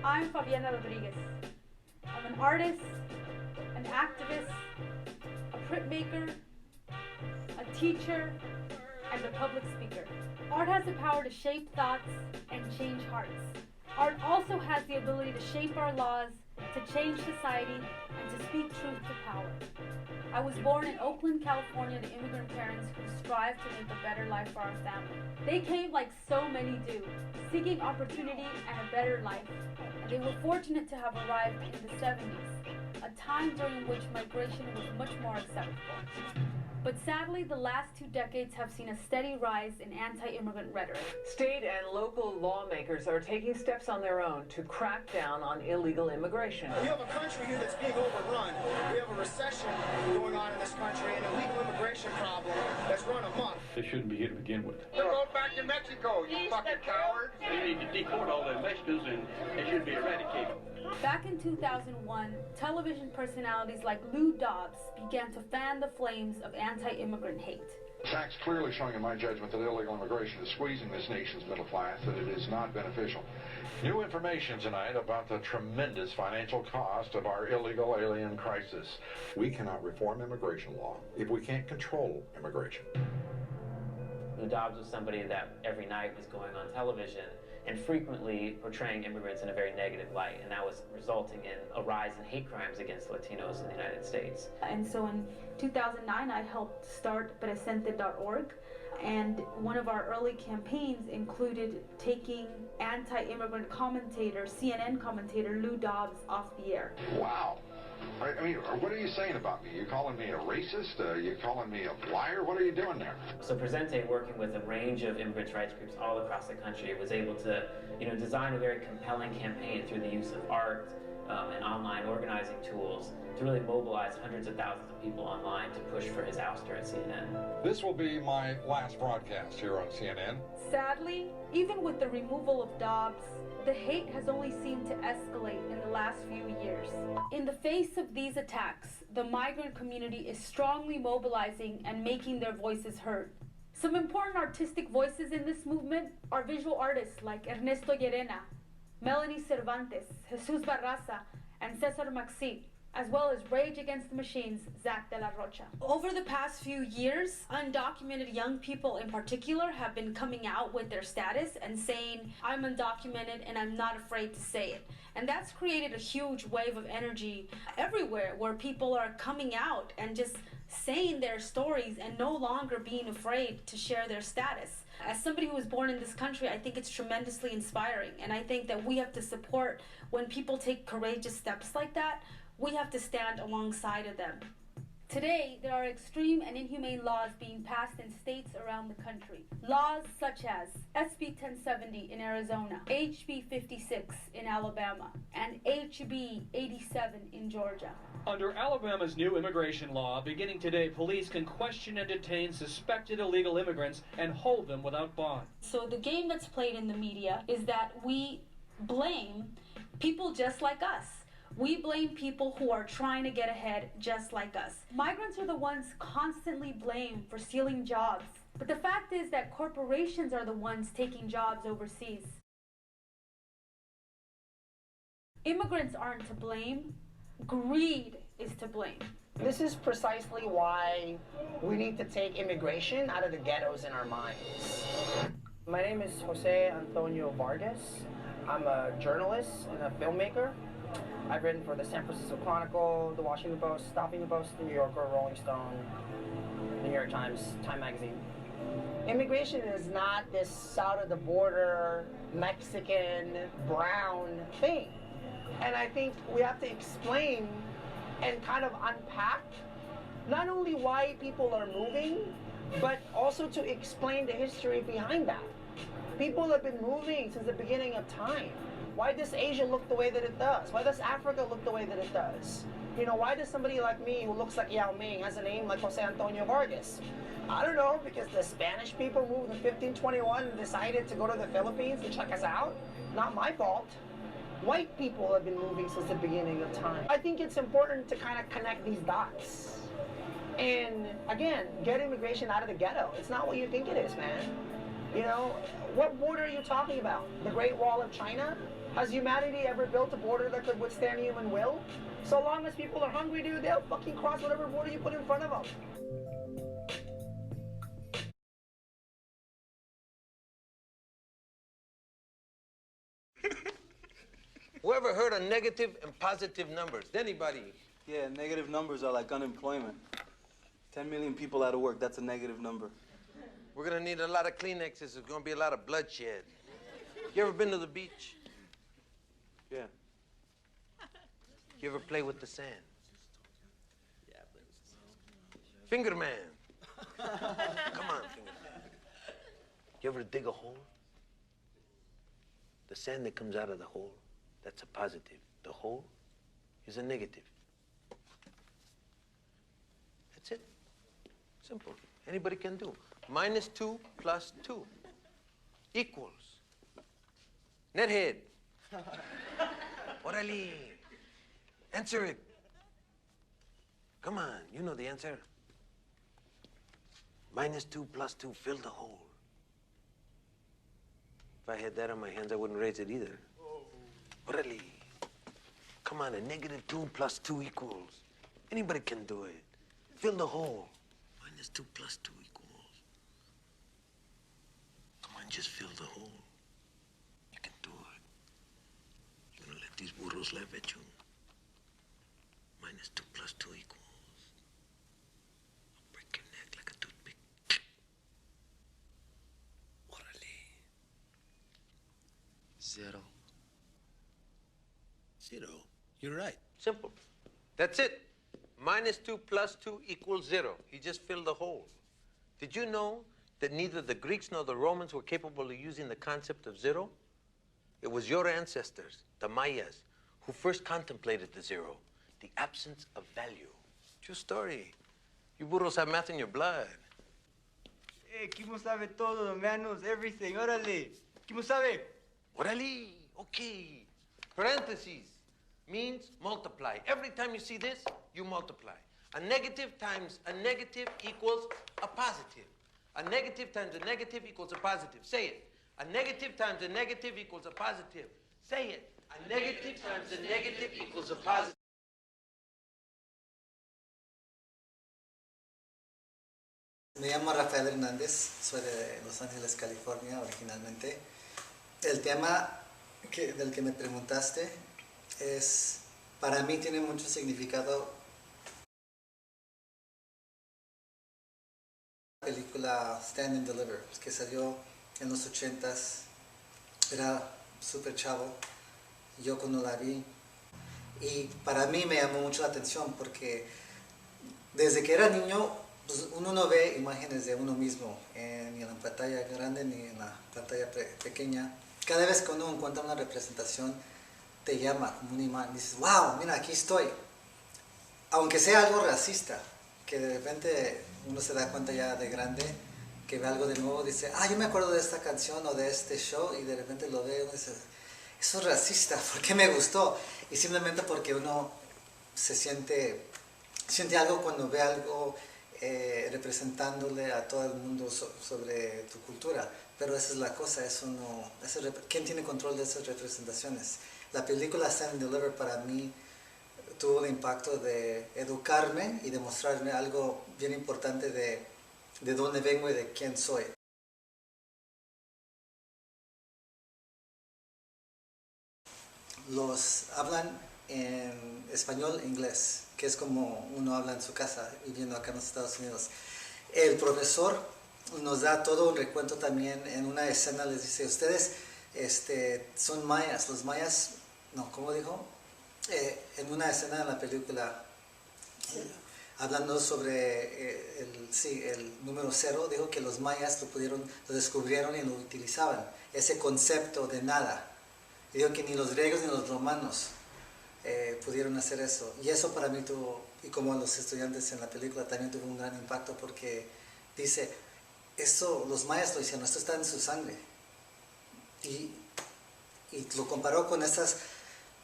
I'm Fabiana Rodriguez. I'm an artist, an activist, a printmaker, a teacher, and a public speaker. Art has the power to shape thoughts and change hearts. Art also has the ability to shape our laws, to change society, and to speak truth to power. I was born in Oakland, California to immigrant parents who strive to make a better life for our family. They came like so many do, seeking opportunity and a better life. And they were fortunate to have arrived in the 70s, a time during which migration was much more acceptable. But sadly, the last 2 decades have seen a steady rise in anti-immigrant rhetoric. State and local lawmakers are taking steps on their own to crack down on illegal immigration. We have a country here that's being overrun. We have a recession going on in this country and an illegal immigration problem that's run amok. They shouldn't be here to begin with. They're going back to Mexico, you fucking coward. They need to deport all the Mexicans and they should be eradicated. Back in 2001, television personalities like Lou Dobbs began to fan the flames of anti-immigrant hate. Facts clearly showing in my judgment that illegal immigration is squeezing this nation's middle class, that it is not beneficial. New information tonight about the tremendous financial cost of our illegal alien crisis. We cannot reform immigration law if we can't control immigration. Lou Dobbs was somebody that every night was going on television and frequently portraying immigrants in a very negative light, and that was resulting in a rise in hate crimes against Latinos in the United States. And so in 2009, I helped start presente.org, and one of our early campaigns included taking anti-immigrant commentator, CNN commentator Lou Dobbs off the air. Wow. I mean, what are you saying about me? You calling me a racist? You calling me a liar? What are you doing there? So Presente, working with a range of immigrants' rights groups all across the country, was able to, design a very compelling campaign through the use of art and online organizing tools to really mobilize hundreds of thousands of people online to push for his ouster at CNN. This will be my last broadcast here on CNN. Sadly, even with the removal of Dobbs, the hate has only seemed to escalate in the last few years. In the face of these attacks, the migrant community is strongly mobilizing and making their voices heard. Some important artistic voices in this movement are visual artists like Ernesto Llerena, Melanie Cervantes, Jesus Barraza, and Cesar Maxi, as well as Rage Against the Machine's Zach De La Rocha. Over the past few years, undocumented young people in particular have been coming out with their status and saying, I'm undocumented and I'm not afraid to say it. And that's created a huge wave of energy everywhere where people are coming out and just saying their stories and no longer being afraid to share their status. As somebody who was born in this country, I think it's tremendously inspiring. And I think that we have to support when people take courageous steps like that. We have to stand alongside of them. Today, there are extreme and inhumane laws being passed in states around the country. Laws such as SB 1070 in Arizona, HB 56 in Alabama, and HB 87 in Georgia. Under Alabama's new immigration law, beginning today, police can question and detain suspected illegal immigrants and hold them without bond. So the game that's played in the media is that we blame people just like us. We blame people who are trying to get ahead just like us. Migrants are the ones constantly blamed for stealing jobs. But the fact is that corporations are the ones taking jobs overseas. Immigrants aren't to blame. Greed is to blame. This is precisely why we need to take immigration out of the ghettos in our minds. My name is Jose Antonio Vargas. I'm a journalist and a filmmaker. I've written for the San Francisco Chronicle, the Washington Post, Huffington Post, the New Yorker, Rolling Stone, the New York Times, Time Magazine. Immigration is not this south-of-the-border, Mexican, brown thing. And I think we have to explain and kind of unpack not only why people are moving, but also to explain the history behind that. People have been moving since the beginning of time. Why does Asia look the way that it does? Why does Africa look the way that it does? Why does somebody like me who looks like Yao Ming has a name like Jose Antonio Vargas? I don't know, because the Spanish people moved in 1521 and decided to go to the Philippines to check us out. Not my fault. White people have been moving since the beginning of time. I think it's important to kind of connect these dots. And again, get immigration out of the ghetto. It's not what you think it is, man. What border are you talking about? The Great Wall of China? Has humanity ever built a border that could withstand human will? So long as people are hungry, dude, they'll fucking cross whatever border you put in front of them. Whoever heard of negative and positive numbers? Anybody? Yeah, negative numbers are like unemployment. 10 million people out of work, that's a negative number. We're gonna need a lot of Kleenexes. There's gonna be a lot of bloodshed. You ever been to the beach? Yeah. You ever play with the sand? Yeah, I play with the sand. Finger man. Come on, finger man. You ever dig a hole? The sand that comes out of the hole, that's a positive. The hole is a negative. That's it. Simple. Anybody can do. -2 plus 2 equals. Nethead. Orale. Answer it. Come on, you know the answer. -2 plus 2, fill the hole. If I had that on my hands, I wouldn't raise it either. Orale. Come on, a -2 plus 2 equals. Anybody can do it. Fill the hole. -2 plus 2 equals. Come on, just fill the hole. You can do it. You're gonna let these burros laugh at you. -2 plus 2 equals. I'll break your neck like a toothpick. Orale. 0. 0. You're right. Simple. That's it. -2 plus 2 equals 0. He just filled the hole. Did you know that neither the Greeks nor the Romans were capable of using the concept of 0? It was your ancestors, the Mayas, who first contemplated the 0, the absence of value. True story. You burros have math in your blood. Hey, Kimo sabe todo, the man knows everything. Órale. Kimo sabe. Orale. Okay. Parentheses means multiply. Every time you see this, you multiply. A negative times a negative equals a positive. A negative times a negative equals a positive. Say it. A negative times a negative equals a positive. Say it. A negative times a negative equals a positive. Me llamo Rafael Hernández, soy de Los Ángeles, California, originalmente. El tema del que me preguntaste para mí tiene mucho significado. La película Stand and Deliver, que salió en los 80s, era súper chavo, yo cuando la vi, y para mí me llamó mucho la atención porque desde que era niño, pues uno no ve imágenes de uno mismo ni en la pantalla grande ni en la pantalla pequeña. Cada vez que uno encuentra una representación, te llama como un imán. Dices, wow, mira, aquí estoy. Aunque sea algo racista, que de repente uno se da cuenta ya de grande, que ve algo de nuevo, dice, yo me acuerdo de esta canción o de este show, y de repente lo ve y uno dice, eso es racista, ¿por qué me gustó? Y simplemente porque uno siente algo cuando ve algo representándole a todo el mundo sobre tu cultura. Pero esa es la cosa, ¿quién tiene control de esas representaciones? La película Stand and Deliver para mí tuvo el impacto de educarme y de mostrarme algo bien importante de dónde vengo y de quién soy. Los hablan en español e inglés, que es como uno habla en su casa viviendo acá en los Estados Unidos. El profesor nos da todo un recuento también. En una escena les dice, ustedes son mayas. Los mayas, no, ¿cómo dijo? En una escena de la película, hablando sobre el número 0, dijo que los mayas lo descubrieron y lo utilizaban, ese concepto de nada. Y dijo que ni los griegos ni los romanos pudieron hacer eso. Y eso para mí tuvo, y como los estudiantes en la película, también tuvo un gran impacto porque dice, los mayas lo hicieron, esto está en su sangre. Y lo comparó con estas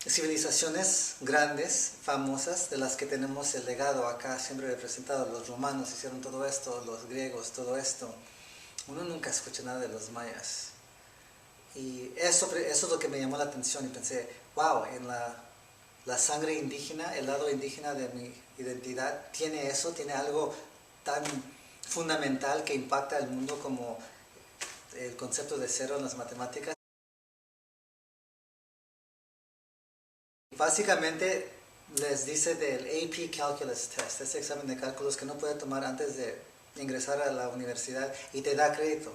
civilizaciones grandes, famosas, de las que tenemos el legado acá siempre representado. Los romanos hicieron todo esto, los griegos, todo esto. Uno nunca escucha nada de los mayas. Y eso es lo que me llamó la atención y pensé, wow, en la sangre indígena, el lado indígena de mi identidad, tiene eso, tiene algo tan fundamental que impacta al mundo como el concepto de cero en las matemáticas. Básicamente les dice del AP Calculus Test, ese examen de cálculos que no puede tomar antes de ingresar a la universidad y te da crédito.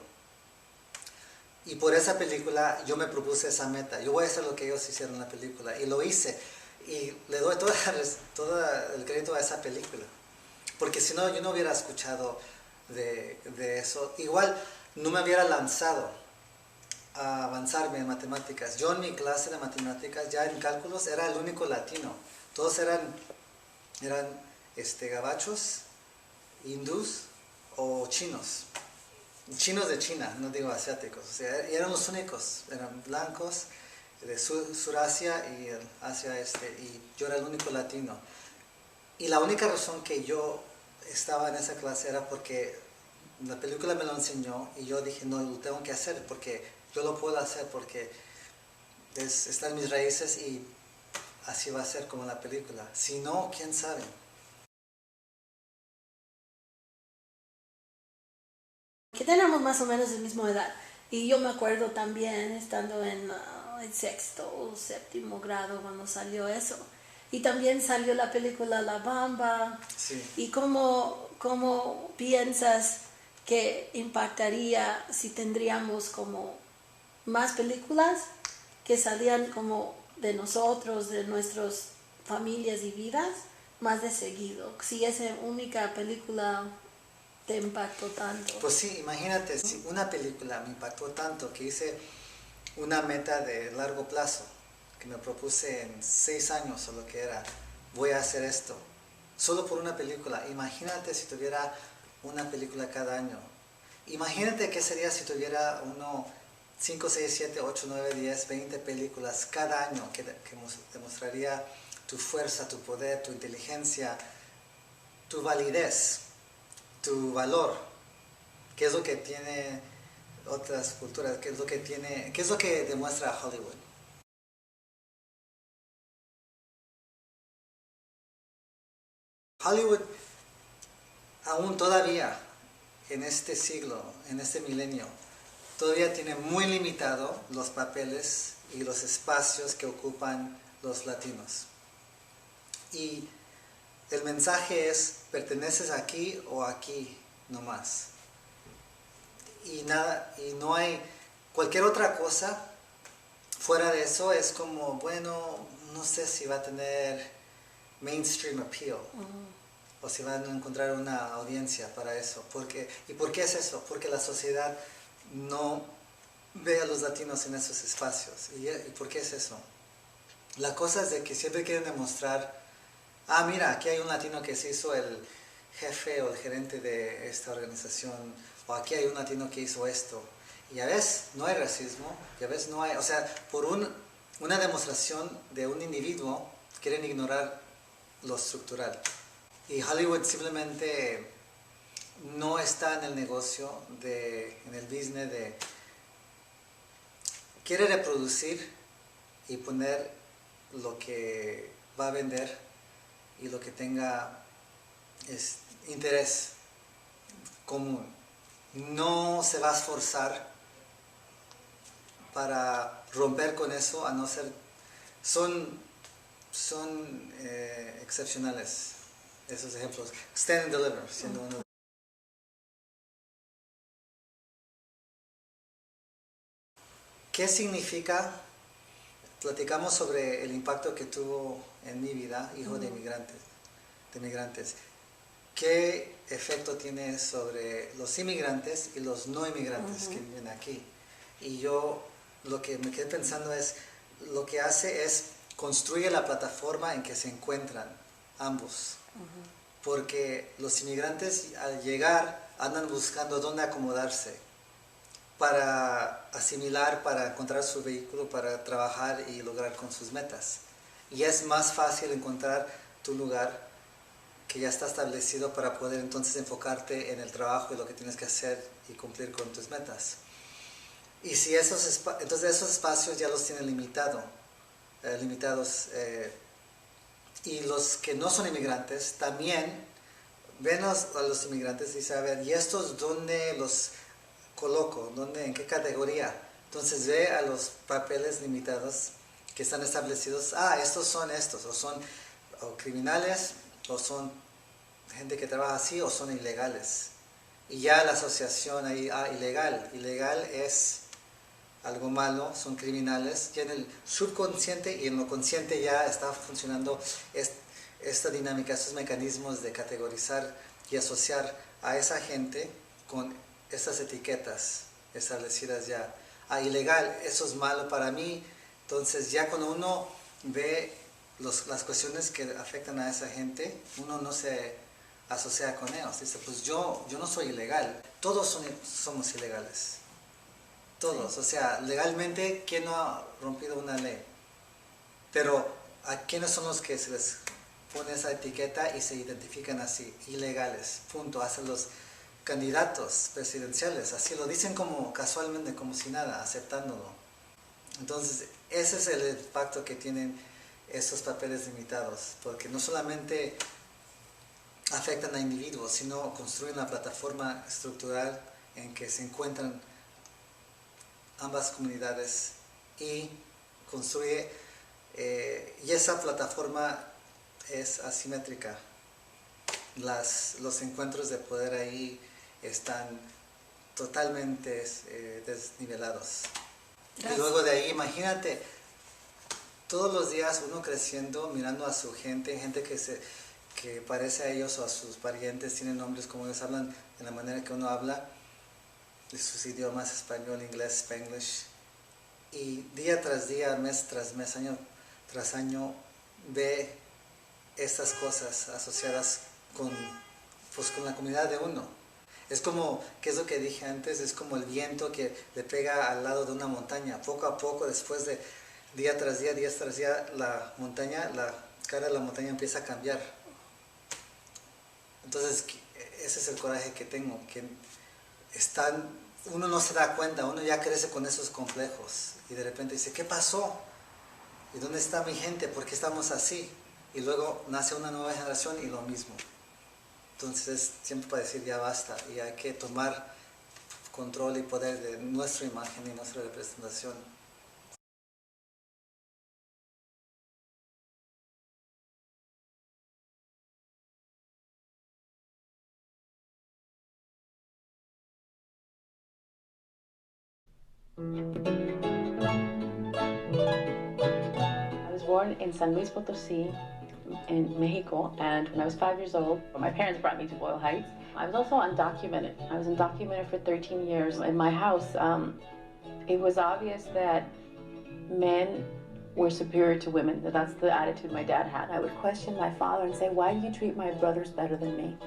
Y por esa película yo me propuse esa meta. Yo voy a hacer lo que ellos hicieron en la película. Y lo hice. Y le doy todo el crédito a esa película. Porque si no, yo no hubiera escuchado de eso. Igual no me hubiera lanzado a avanzarme en matemáticas. Yo en mi clase de matemáticas, ya en cálculos, era el único latino. Todos eran gabachos, hindús o chinos. Chinos de China, no digo asiáticos, o sea, eran los únicos, eran blancos de Surasia y Asia y yo era el único latino. Y la única razón que yo estaba en esa clase era porque la película me lo enseñó y yo dije, no, lo tengo que hacer porque yo lo puedo hacer porque están mis raíces y así va a ser como la película. Si no, quién sabe. Que tenemos más o menos la misma edad. Y yo me acuerdo también estando en el 6º o 7º grado cuando salió eso. Y también salió la película La Bamba. Sí. ¿Y cómo piensas que impactaría si tendríamos como más películas que salían como de nosotros, de nuestras familias y vidas, más de seguido? Si esa única película te impactó tanto. Pues sí, imagínate, si una película me impactó tanto que hice una meta de largo plazo, que me propuse en 6 años o lo que era, voy a hacer esto, solo por una película. Imagínate si tuviera una película cada año. Imagínate qué sería si tuviera 5, 6, 7, 8, 9, 10, 20 películas cada año que demostraría tu fuerza, tu poder, tu inteligencia, tu validez, tu valor, qué es lo que tiene otras culturas, qué es lo que demuestra Hollywood. Hollywood aún todavía en este siglo, en este milenio, todavía tiene muy limitado los papeles y los espacios que ocupan los latinos. Y el mensaje es, perteneces aquí o aquí nomás. Y no hay cualquier otra cosa fuera de eso, es como, bueno, no sé si va a tener mainstream appeal. O si van a encontrar una audiencia para eso. ¿Y por qué es eso? Porque la sociedad no ve a los latinos en esos espacios. ¿Y por qué es eso? La cosa es de que siempre quieren demostrar, mira, aquí hay un latino que se hizo el jefe o el gerente de esta organización, o aquí hay un latino que hizo esto. Y a veces no hay racismo, y a veces no hay, o sea, por una demostración de un individuo quieren ignorar lo estructural. Y Hollywood simplemente no está en el negocio, en el business quiere reproducir y poner lo que va a vender y lo que tenga interés común. No se va a esforzar para romper con eso, a no ser... Son excepcionales esos ejemplos. Stand and Deliver, siendo uno. ¿Qué significa? Platicamos sobre el impacto que tuvo en mi vida, hijo de migrantes. ¿Qué efecto tiene sobre los inmigrantes y los no inmigrantes que viven aquí? Y yo lo que me quedé pensando es, lo que hace es construye la plataforma en que se encuentran ambos. Porque los inmigrantes al llegar andan buscando dónde acomodarse para asimilar, para encontrar su vehículo, para trabajar y lograr con sus metas. Y es más fácil encontrar tu lugar que ya está establecido para poder entonces enfocarte en el trabajo y lo que tienes que hacer y cumplir con tus metas. Y si entonces esos espacios ya los tienen limitados. Y los que no son inmigrantes también ven a los inmigrantes y dicen, a ver, ¿y estos dónde los coloco? ¿En qué categoría? Entonces ve a los papeles limitados que están establecidos, estos, o son o criminales, o son gente que trabaja así, o son ilegales. Y ya la asociación ahí, ilegal es algo malo, son criminales, ya en el subconsciente y en lo consciente ya está funcionando esta dinámica, estos mecanismos de categorizar y asociar a esa gente con estas etiquetas establecidas ya. Ilegal, eso es malo para mí. Entonces ya cuando uno ve las cuestiones que afectan a esa gente, uno no se asocia con ellos. Dice, pues yo no soy ilegal, todos somos ilegales. Todos, o sea, legalmente, ¿quién no ha rompido una ley? Pero ¿a quiénes son los que se les pone esa etiqueta y se identifican así? Ilegales, punto. Hasta los candidatos presidenciales, así lo dicen como casualmente, como si nada, aceptándolo. Entonces, ese es el impacto que tienen esos papeles limitados, porque no solamente afectan a individuos, sino construyen una plataforma estructural en que se encuentran ambas comunidades y construye, y esa plataforma es asimétrica. Los encuentros de poder ahí están totalmente desnivelados. Gracias. Y luego de ahí, imagínate, todos los días uno creciendo, mirando a su gente que parece a ellos o a sus parientes, tienen nombres como ellos hablan, de la manera que uno habla, de sus idiomas, español, inglés, spanglish, y día tras día, mes tras mes, año tras año, ve estas cosas asociadas con la comunidad de uno. Es como, ¿qué es lo que dije antes? Es como el viento que le pega al lado de una montaña. Poco a poco, después de día tras día, la cara de la montaña empieza a cambiar. Entonces, ese es el coraje que tengo, que uno no se da cuenta, uno ya crece con esos complejos y de repente dice, ¿qué pasó? ¿Y dónde está mi gente? ¿Por qué estamos así? Y luego nace una nueva generación y lo mismo. Entonces es tiempo para decir ya basta y hay que tomar control y poder de nuestra imagen y nuestra representación. I was born in San Luis Potosí, in Mexico, and when I was 5 years old, my parents brought me to Boyle Heights. I was also undocumented. I was undocumented for 13 years. In my house, it was obvious that men were superior to women. That's the attitude my dad had. I would question my father and say, why do you treat my brothers better than me?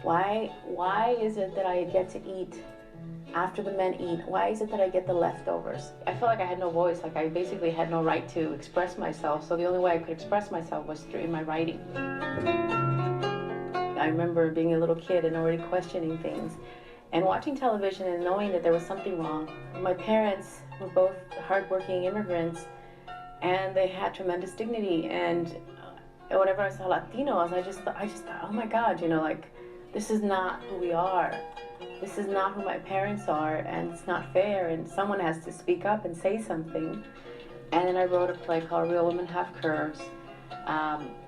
Why is it that I get to eat after the men eat? Why is it that I get the leftovers? I felt like I had no voice, like I basically had no right to express myself, so the only way I could express myself was through my writing. I remember being a little kid and already questioning things and watching television and knowing that there was something wrong. My parents were both hardworking immigrants and they had tremendous dignity, and whenever I saw Latinos, I just thought, oh my God, like, this is not who we are. This is not who my parents are, and it's not fair, and someone has to speak up and say something. And then I wrote a play called Real Women Have Curves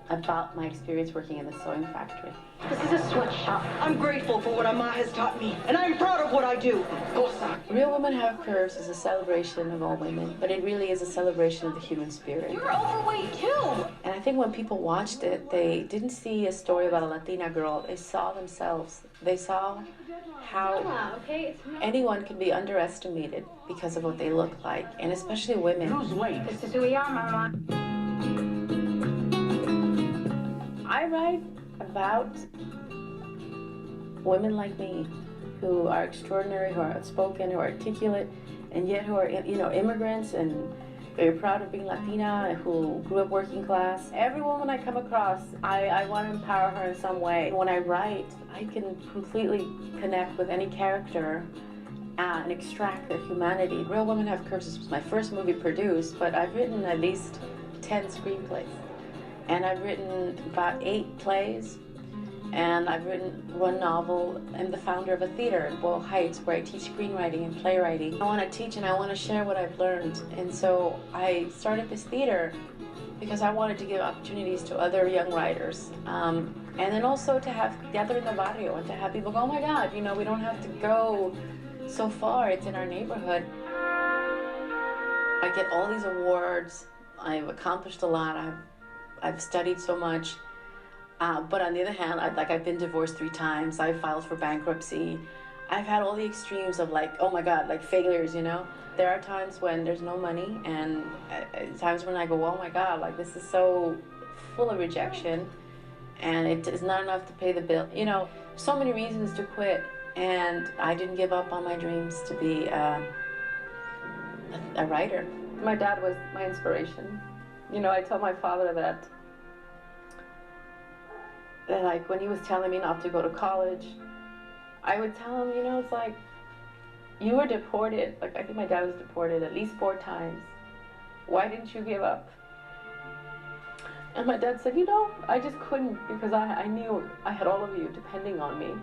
about my experience working in the sewing factory. This is a sweatshop. I'm grateful for what Amma has taught me, and I'm proud of what I do. Cosa. Real Women Have Curves is a celebration of all women, but it really is a celebration of the human spirit. You're overweight too! And I think when people watched it, they didn't see a story about a Latina girl. They saw themselves. They saw how anyone can be underestimated because of what they look like, and especially women. Lose weight. This is who we are, Mama. I write about women like me who are extraordinary, who are outspoken, who are articulate, and yet who are, immigrants and very proud of being Latina, who grew up working class. Every woman I come across, I want to empower her in some way. When I write, I can completely connect with any character and extract their humanity. Real Women Have Curves was my first movie produced, but I've written at least 10 screenplays. And I've written about 8 plays, and I've written 1 novel. I'm the founder of a theater in Boyle Heights where I teach screenwriting and playwriting. I want to teach and I want to share what I've learned. And so I started this theater because I wanted to give opportunities to other young writers. And then also to have gather in the barrio and to have people go, oh my God, you know, we don't have to go so far, it's in our neighborhood. I get all these awards, I've accomplished a lot, I've studied so much. But on the other hand, I've been divorced 3 times, I've filed for bankruptcy. I've had all the extremes of like, oh my God, like failures, you know? There are times when there's no money, and times when I go, oh my God, like this is so full of rejection, and it is not enough to pay the bill. You know, so many reasons to quit, and I didn't give up on my dreams to be a writer. My dad was my inspiration. You know, I tell my father that like when he was telling me not to go to college, I would tell him, you know, it's like, you were deported. Like, I think my dad was deported at least 4 times. Why didn't you give up? And my dad said, you know, I just couldn't, because I knew I had all of you depending on me.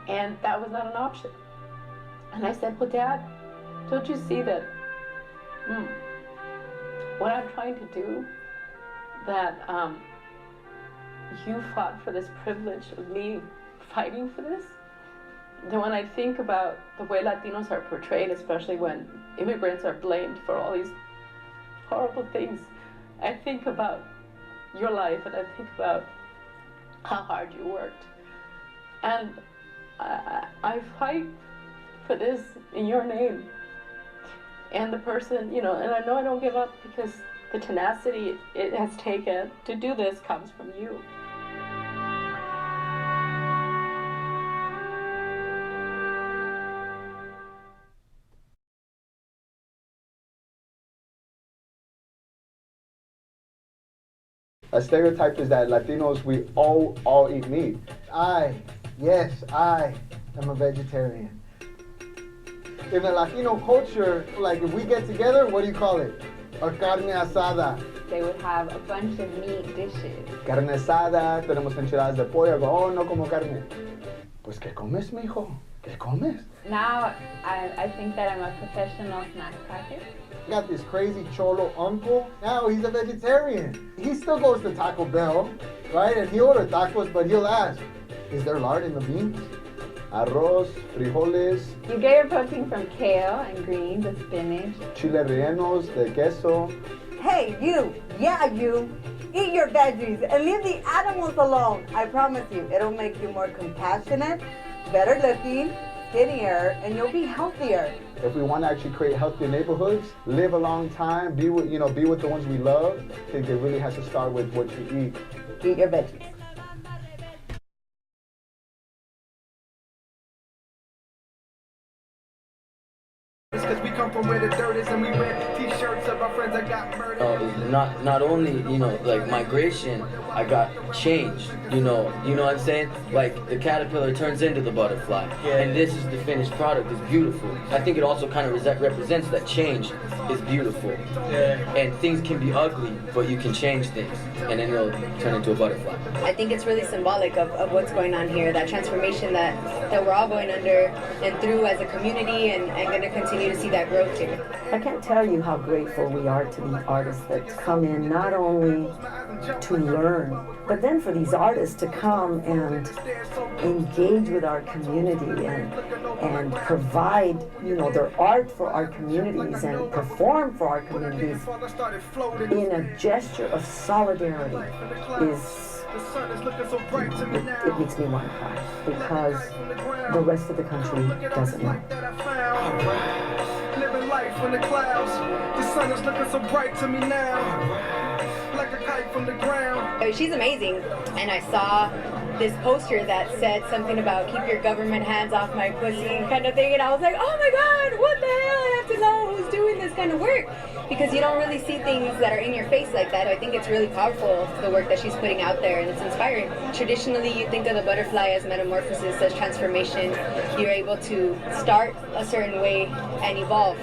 And that was not an option. And I said, well, Dad, don't you see that what I'm trying to do, that you fought for this privilege of me fighting for this? Then when I think about the way Latinos are portrayed, especially when immigrants are blamed for all these horrible things, I think about your life and I think about how hard you worked. And I fight for this in your name. And the person, you know, and I know I don't give up because the tenacity it has taken to do this comes from you. A stereotype is that Latinos, we all eat meat. Yes, I am a vegetarian. In the Latino culture, like if we get together, what do you call it? A carne asada. They would have a bunch of meat dishes. Carne asada, tenemos enchiladas de pollo. I go, oh, no como carne. Pues, ¿qué comes, mijo? ¿Qué comes? Now, I think that I'm a professional snack packer. Got this crazy cholo uncle. Now he's a vegetarian. He still goes to Taco Bell, right? And he orders tacos, but he'll ask, is there lard in the beans? Arroz, frijoles. You get your protein from kale and greens and spinach. Chile rellenos de queso. Hey, you. Yeah, you. Eat your veggies and leave the animals alone. I promise you, it'll make you more compassionate, better looking, skinnier, and you'll be healthier. If we want to actually create healthier neighborhoods, live a long time, be with the ones we love, I think it really has to start with what you eat. Eat your veggies. Because we come from where the dirt is and we wear t-shirts of our friends that got murdered. Not only, you know, like migration, I got changed, you know what I'm saying? Like the caterpillar turns into the butterfly, and this is the finished product, it's beautiful. I think it also kind of represents that change is beautiful. And things can be ugly, but you can change things, and then they'll turn into a butterfly. I think it's really symbolic of what's going on here, that transformation that we're all going under and through as a community, and going to continue to see that growth here. I can't tell you how grateful we are to these artists that come in not only to learn, but then for these artists to come and engage with our community and provide, you know, their art for our communities and perform for our communities in a gesture of solidarity it makes me want to cry, because the rest of the country doesn't know. Living life in the clouds, the sun is looking so bright to me now, like a kite from the ground. She's amazing, and I saw this poster that said something about keep your government hands off my pussy kind of thing, and I was like, oh my God, what the hell, I have to know who's doing this kind of work? Because you don't really see things that are in your face like that. I think it's really powerful, the work that she's putting out there, and it's inspiring. Traditionally, you think of the butterfly as metamorphosis, as transformation. You're able to start a certain way and evolve,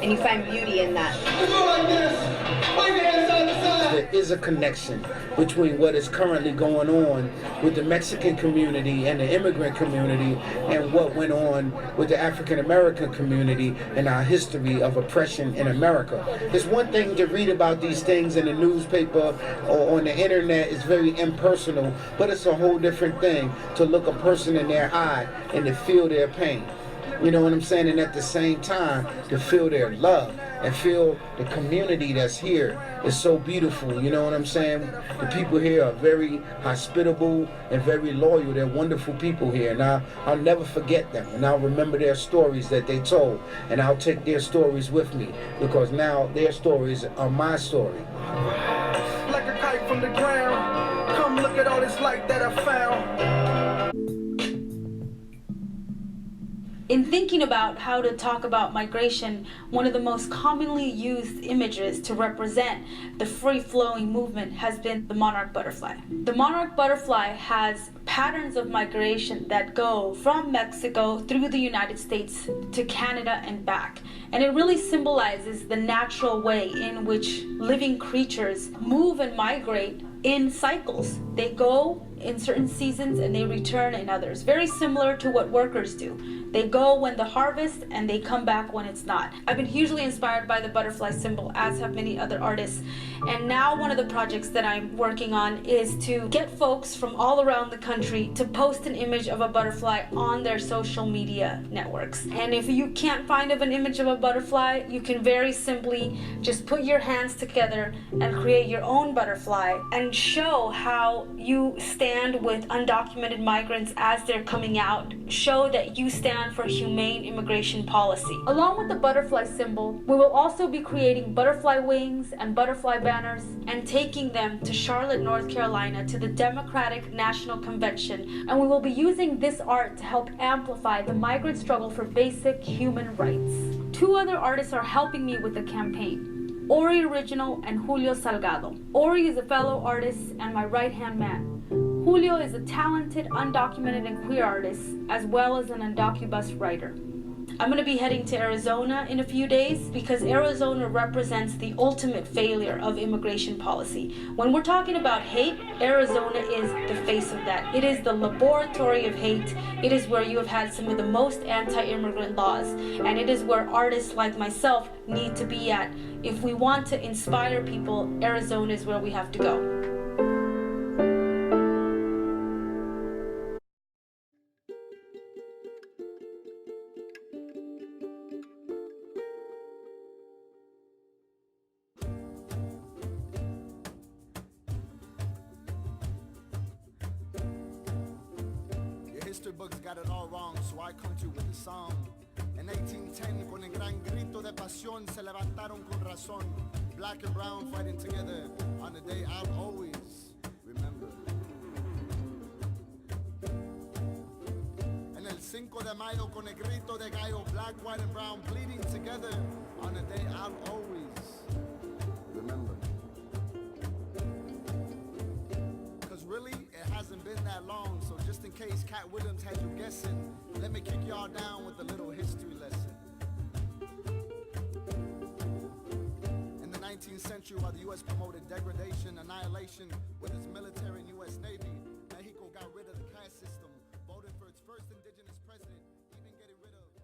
and you find beauty in that. There is a connection between what is currently going on with the Mexican community and the immigrant community and what went on with the African American community and our history of oppression in America. It's one thing to read about these things in the newspaper or on the internet. It's very impersonal, but it's a whole different thing to look a person in their eye and to feel their pain. You know what I'm saying? And at the same time, to feel their love and feel the community that's here is so beautiful. You know what I'm saying? The people here are very hospitable and very loyal. They're wonderful people here. And I'll never forget them. And I'll remember their stories that they told. And I'll take their stories with me because now their stories are my story. Like a kite from the ground. Come look at all this light that I found. In thinking about how to talk about migration, one of the most commonly used images to represent the free-flowing movement has been the monarch butterfly. The monarch butterfly has patterns of migration that go from Mexico through the United States to Canada and back. And it really symbolizes the natural way in which living creatures move and migrate in cycles. They go in certain seasons and they return in others. Very similar to what workers do. They go when the harvest and they come back when it's not. I've been hugely inspired by the butterfly symbol, as have many other artists. And now one of the projects that I'm working on is to get folks from all around the country to post an image of a butterfly on their social media networks. And if you can't find an image of a butterfly, you can very simply just put your hands together and create your own butterfly and show how you stand with undocumented migrants as they're coming out. Show that you stand for humane immigration policy. Along with the butterfly symbol, we will also be creating butterfly wings and butterfly banners and taking them to Charlotte, North Carolina to the Democratic National Convention. And we will be using this art to help amplify the migrant struggle for basic human rights. Two other artists are helping me with the campaign, Ori Original and Julio Salgado. Ori is a fellow artist and my right-hand man. Julio is a talented, undocumented, and queer artist, as well as an undocubus writer. I'm going to be heading to Arizona in a few days because Arizona represents the ultimate failure of immigration policy. When we're talking about hate, Arizona is the face of that. It is the laboratory of hate. It is where you have had some of the most anti-immigrant laws, and it is where artists like myself need to be at. If we want to inspire people, Arizona is where we have to go. History books got it all wrong, so I come to you with a song. En 1810, con el gran grito de pasión, se levantaron con razón. Black and brown fighting together on a day I'll always remember. En el 5 de mayo, con el grito de gallo, black, white, and brown bleeding together on a day I'll always remember. Really, it hasn't been that long, so just in case Cat Williams had you guessing, let me kick y'all down with a little history lesson. In the 19th century, while the U.S. promoted degradation, annihilation with its military and U.S. Navy,